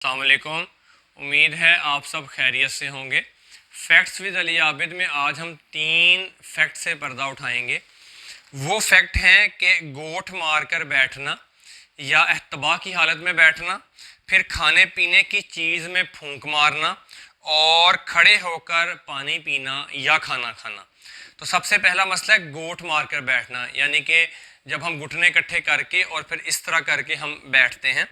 अस्सलाम वालेकुम। उम्मीद है आप सब खैरियत से होंगे। फैक्ट्स विद अली आबिद में आज हम 3 फैक्ट से पर्दा उठाएंगे। वो फैक्ट हैं कि गोठ मार कर बैठना या एहतबा की हालत में बैठना, फिर खाने पीने की चीज़ में फूंक मारना और खड़े होकर पानी पीना या खाना खाना। तो सबसे पहला मसला है गोठ मार कर बैठना, यानी कि जब हम घुटने इकट्ठे करके और फिर इस तरह करके हम बैठते हैं।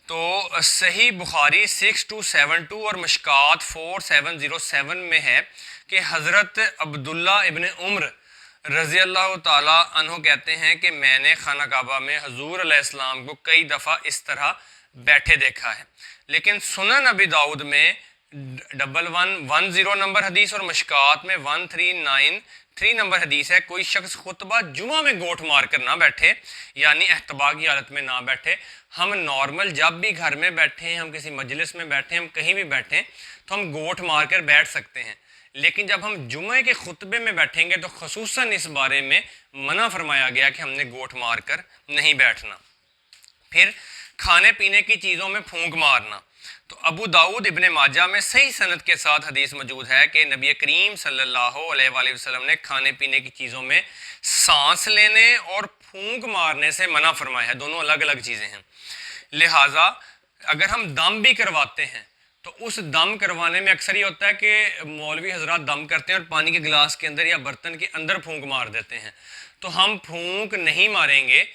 तो सही बुखारी 6272 और मशकात 4707 में है कि हज़रत अब्दुल्ला इब्न उम्र रज़ी अल्लाह ताला अन्हु कहते हैं कि मैंने खाना काबा में हुज़ूर अलैहिस्सलाम को कई दफ़ा इस तरह बैठे देखा है। लेकिन सुनन अबी दाऊद में 1110 नंबर हदीस और मशकात में 1393 नंबर हदीस है, कोई शख्स खुतबा जुमा में गोठ मार कर ना बैठे, यानी एहतबा की हालत में ना बैठे। हम नॉर्मल जब भी घर में बैठे हैं, हम किसी मजलिस में बैठे हैं, हम कहीं भी बैठे तो हम गोठ मार कर बैठ सकते हैं। लेकिन जब हम जुमे के खुतबे में बैठेंगे तो खसूसन इस बारे में मना फरमाया गया कि हमने गोठ मार कर नहीं बैठना। फिर खाने पीने की चीज़ों में फूंक मारना। तो अबू दाऊद इब्ने माजा में सही सनद के साथ हदीस मौजूद है कि नबी करीम सल्लल्लाहु अलैहि वसल्लम ने खाने पीने की चीज़ों में सांस लेने और फूंक मारने से मना फरमाया है। दोनों अलग अलग चीज़ें हैं। लिहाजा अगर हम दम भी करवाते हैं तो उस दम करवाने में अक्सर ये होता है कि मौलवी हजरात दम करते हैं और पानी के गिलास के अंदर या बर्तन के अंदर फूंक मार देते हैं। तो हम फूंक नहीं मारेंगे।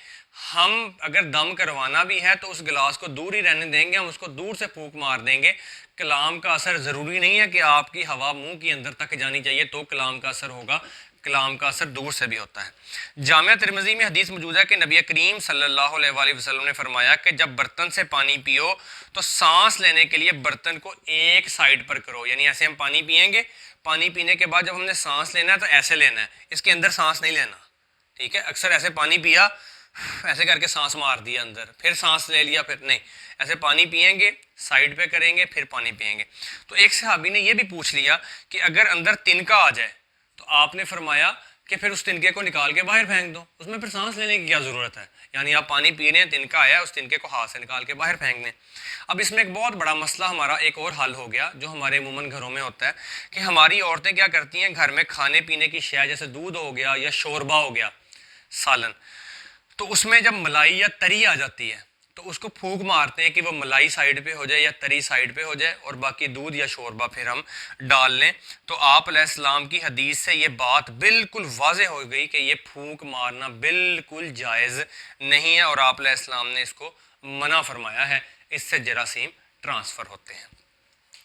हम अगर दम करवाना भी है तो उस गिलास को दूर ही रहने देंगे, हम उसको दूर से फूंक मार देंगे। कलाम का असर ज़रूरी नहीं है कि आपकी हवा मुंह के अंदर तक जानी चाहिए तो कलाम का असर होगा, कलाम का असर दूर से भी होता है। जामिया तिरमिज़ी में हदीस मौजूद है कि नबी करीम सल्लल्लाहु अलैहि वसल्लम ने फरमाया कि जब बर्तन से पानी पियो तो सांस लेने के लिए बर्तन को एक साइड पर करो, यानी ऐसे हम पानी पिएंगे, पानी पीने के बाद जब हमने सांस लेना है तो ऐसे लेना है, इसके अंदर सांस नहीं लेना। ठीक है, अक्सर ऐसे पानी पिया, ऐसे करके सांस मार दिया अंदर, फिर सांस ले लिया, फिर नहीं, ऐसे पानी पिएंगे, साइड पे करेंगे, फिर पानी पिएंगे। तो एक सहाबी ने यह भी पूछ लिया कि अगर अंदर तिनका आ जाए तो आपने फरमाया कि फिर उस तिनके को निकाल के बाहर फेंक दो, उसमें फिर सांस लेने की क्या ज़रूरत है। यानी आप पानी पी रहे हैं, तिनका आया, उस तिनके को हाथ से निकाल के बाहर फेंक दें। अब इसमें एक बहुत बड़ा मसला हमारा एक और हल हो गया जो हमारे अमूमन घरों में होता है कि हमारी औरतें क्या करती हैं, घर में खाने पीने की शय जैसे दूध हो गया या शोरबा हो गया, सालन, तो उसमें जब मलाई या तरी आ जाती है तो उसको फूंक मारते हैं कि वो मलाई साइड पे हो जाए या तरी साइड पे हो जाए और बाकी दूध या शोरबा फिर हम डाल लें। तो आप अलैहिस्सलाम की हदीस से ये बात बिल्कुल वाज़ेह हो गई कि ये फूंक मारना बिल्कुल जायज़ नहीं है और आप अलैहिस्सलाम ने इसको मना फरमाया है, इससे जरासीम ट्रांसफ़र होते हैं।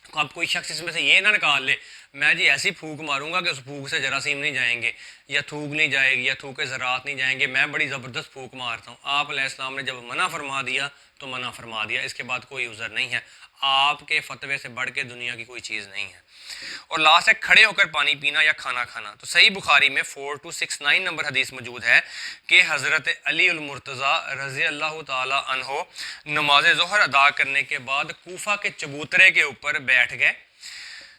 तो अब कोई शख्स इसमें से ये ना निकाल ले मैं जी ऐसी फूंक मारूंगा कि उस फूंक से जरासीम नहीं जाएंगे या थूक नहीं जाएगी या थूक के ज़रात नहीं जाएंगे, मैं बड़ी ज़बरदस्त फूंक मारता हूँ। आप अलैहिस्सलाम ने जब मना फरमा दिया तो मना फरमा दिया, इसके बाद कोई उज़र नहीं है। आपके फतवे से बढ़ के दुनिया की कोई चीज़ नहीं है। और लास्ट है खड़े होकर पानी पीना या खाना खाना। तो सही बुखारी में 4269 नंबर हदीस मौजूद है कि हज़रत अली उल मुर्तज़ा रज़ी अल्लाह ताला अन्हो नमाज ज़ोहर अदा करने के बाद कूफा के चबूतरे के ऊपर बैठ गए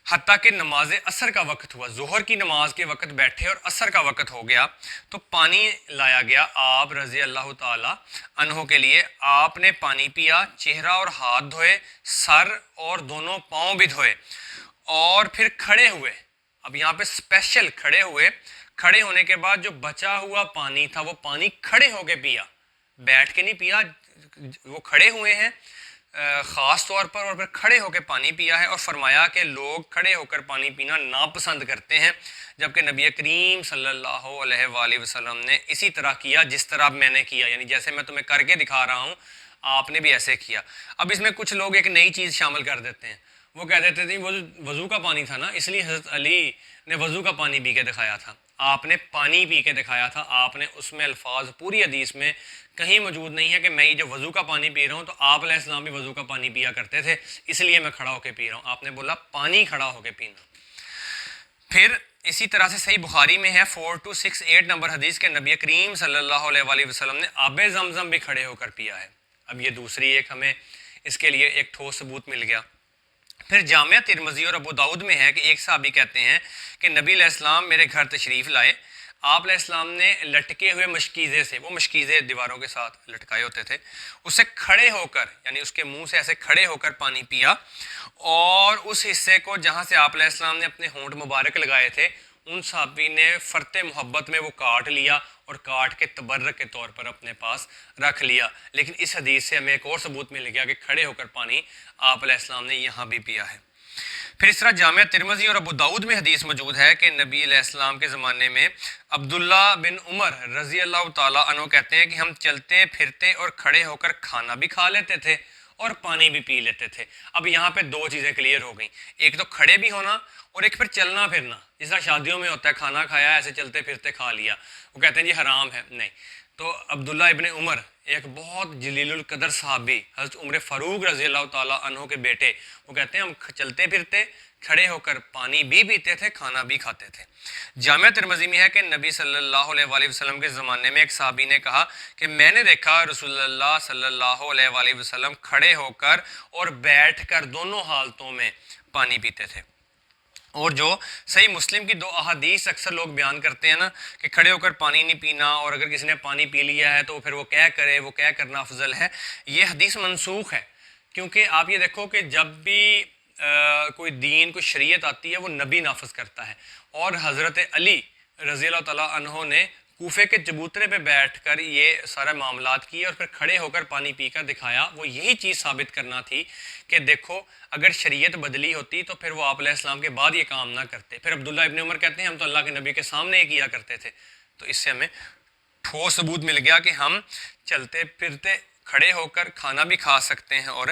हत्ता कि नमाज असर का वक्त हुआ। जोहर की नमाज के वक्त बैठे और असर का वक्त हो गया तो पानी लाया गया आप रज़ी अल्लाह ताला अन्हो के लिए। आपने पानी पिया, चेहरा और हाथ धोए, सर और दोनों पाँव भी धोए और फिर खड़े हुए। अब यहाँ पे स्पेशल खड़े हुए, खड़े होने के बाद जो बचा हुआ पानी था वो पानी खड़े होके पिया, बैठ के नहीं पिया। वो खड़े हुए हैं ख़ास तौर पर और फिर खड़े होकर पानी पिया है और फरमाया कि लोग खड़े होकर पानी पीना नापसंद करते हैं, जबकि नबी करीम सल्लल्लाहु अलैहि वसल्लम ने इसी तरह किया जिस तरह मैंने किया, यानी जैसे मैं तुम्हें करके दिखा रहा हूँ आपने भी ऐसे किया। अब इसमें कुछ लोग एक नई चीज़ शामिल कर देते हैं, वो कह देते थे वो वज़ू का पानी था ना इसलिए हज़रत अली ने वज़ू का पानी पी के दिखाया था। आपने पानी पी के दिखाया था, आपने उसमें अल्फाज पूरी हदीस में कहीं मौजूद नहीं है कि मैं ये जो वज़ू का पानी पी रहा हूँ तो आप अलैहिस्सलाम भी वज़ू का पानी पिया करते थे इसलिए मैं खड़ा होकर पी रहा हूँ। आपने बोला पानी खड़ा होकर पीना। फिर इसी तरह से सही बुखारी में है 4268 नंबर हदीस के नबी करीम सल्लल्लाहु अलैहि वसल्लम ने आबे ज़मज़म भी खड़े होकर पिया है। अब ये दूसरी एक हमें इसके लिए एक ठोस सबूत मिल गया। फिर जामिया तिरमिज़ी और अबू दाऊद में है कि एक सहाबी कहते हैं कि नबी अलैहिस्सलाम मेरे घर तशरीफ़ लाए, آپ علیہ السلام نے لٹکے ہوئے مشکیزے سے، وہ مشکیزے دیواروں کے ساتھ لٹکائے ہوتے تھے، اسے کھڑے ہو کر یعنی اس کے منہ سے ایسے کھڑے ہو کر پانی پیا، اور اس حصے کو جہاں سے آپ علیہ السلام نے اپنے ہونٹ مبارک لگائے تھے ان صحابی نے فرط محبت میں وہ کاٹ لیا اور کاٹ کے تبرک کے طور پر اپنے پاس رکھ لیا۔ لیکن اس حدیث سے ہمیں ایک اور ثبوت مل گیا کہ کھڑے ہو کر پانی آپ علیہ السلام نے یہاں بھی پیا ہے۔ پھر اس طرح جامعہ ترمذی اور ابو داؤد میں حدیث موجود ہے کہ نبی علیہ السلام کے زمانے میں عبداللہ بن عمر رضی اللہ تعالیٰ عنہ کہتے ہیں کہ ہم چلتے پھرتے اور کھڑے ہو کر کھانا بھی کھا لیتے تھے اور پانی بھی پی لیتے تھے۔ اب یہاں پہ دو چیزیں کلیئر ہو گئیں، ایک تو کھڑے بھی ہونا اور ایک پھر چلنا پھرنا، جس طرح شادیوں میں ہوتا ہے کھانا کھایا ایسے چلتے پھرتے کھا لیا، وہ کہتے ہیں جی حرام ہے، نہیں۔ تو عبداللہ ابن عمر ایک بہت جلیل القدر صحابی حضرت عمر فاروق رضی اللہ تعالیٰ عنہ کے بیٹے، وہ کہتے ہیں ہم چلتے پھرتے کھڑے ہو کر پانی بھی پیتے تھے، کھانا بھی کھاتے تھے۔ جامعہ ترمذی میں ہے کہ نبی صلی اللہ علیہ وآلہ وسلم کے زمانے میں ایک صحابی نے کہا کہ میں نے دیکھا رسول اللہ صلی اللہ علیہ وآلہ وسلم کھڑے ہو کر اور بیٹھ کر دونوں حالتوں میں پانی پیتے تھے۔ اور جو صحیح مسلم کی دو احادیث اکثر لوگ بیان کرتے ہیں نا کہ کھڑے ہو کر پانی نہیں پینا، اور اگر کسی نے پانی پی لیا ہے تو پھر وہ کیا کرے، وہ کیا کرنا افضل ہے، یہ حدیث منسوخ ہے۔ کیونکہ آپ یہ دیکھو کہ جب بھی کوئی دین کوئی شریعت آتی ہے وہ نبی نافذ کرتا ہے، اور حضرت علی رضی اللہ تعالیٰ عنہ نے کوفے کے چبوترے پہ بیٹھ کر یہ سارے معاملات کیے اور پھر کھڑے ہو کر پانی پی کر دکھایا۔ وہ یہی چیز ثابت کرنا تھی کہ دیکھو اگر شریعت بدلی ہوتی تو پھر وہ آپ علیہ السلام کے بعد یہ کام نہ کرتے۔ پھر عبداللہ ابن عمر کہتے ہیں ہم تو اللہ کے نبی کے سامنے یہ کیا کرتے تھے۔ تو اس سے ہمیں ٹھوس ثبوت مل گیا کہ ہم چلتے پھرتے کھڑے ہو کر کھانا بھی کھا سکتے ہیں اور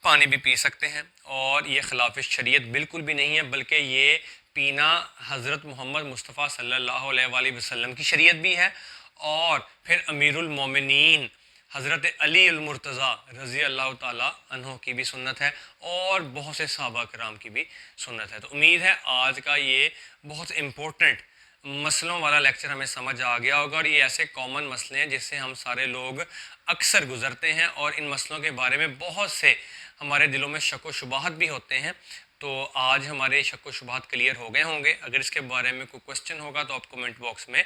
پانی بھی پی سکتے ہیں، اور یہ خلاف شریعت بالکل بھی نہیں ہے، بلکہ یہ پینا حضرت محمد مصطفیٰ صلی اللہ علیہ وآلہ وسلم کی شریعت بھی ہے، اور پھر امیر المومنین حضرت علی المرتضیٰ رضی اللہ تعالیٰ عنہ کی بھی سنت ہے، اور بہت سے صحابہ کرام کی بھی سنت ہے۔ تو امید ہے آج کا یہ بہت امپورٹنٹ مسئلوں والا لیکچر ہمیں سمجھ آ گیا ہوگا، اور یہ ایسے کامن مسئلے ہیں جس سے ہم سارے لوگ اکثر گزرتے ہیں، اور ان مسئلوں کے بارے میں بہت سے ہمارے دلوں میں شک و شبہات بھی ہوتے ہیں۔ تو آج ہمارے شک و شبہات کلیئر ہو گئے ہوں گے۔ اگر اس کے بارے میں کوئی کوسچن ہوگا تو آپ کومنٹ باکس میں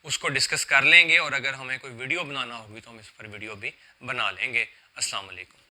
اس کو ڈسکس کر لیں گے، اور اگر ہمیں کوئی ویڈیو بنانا ہوگی تو ہم اس پر ویڈیو بھی بنا لیں گے۔ السلام علیکم۔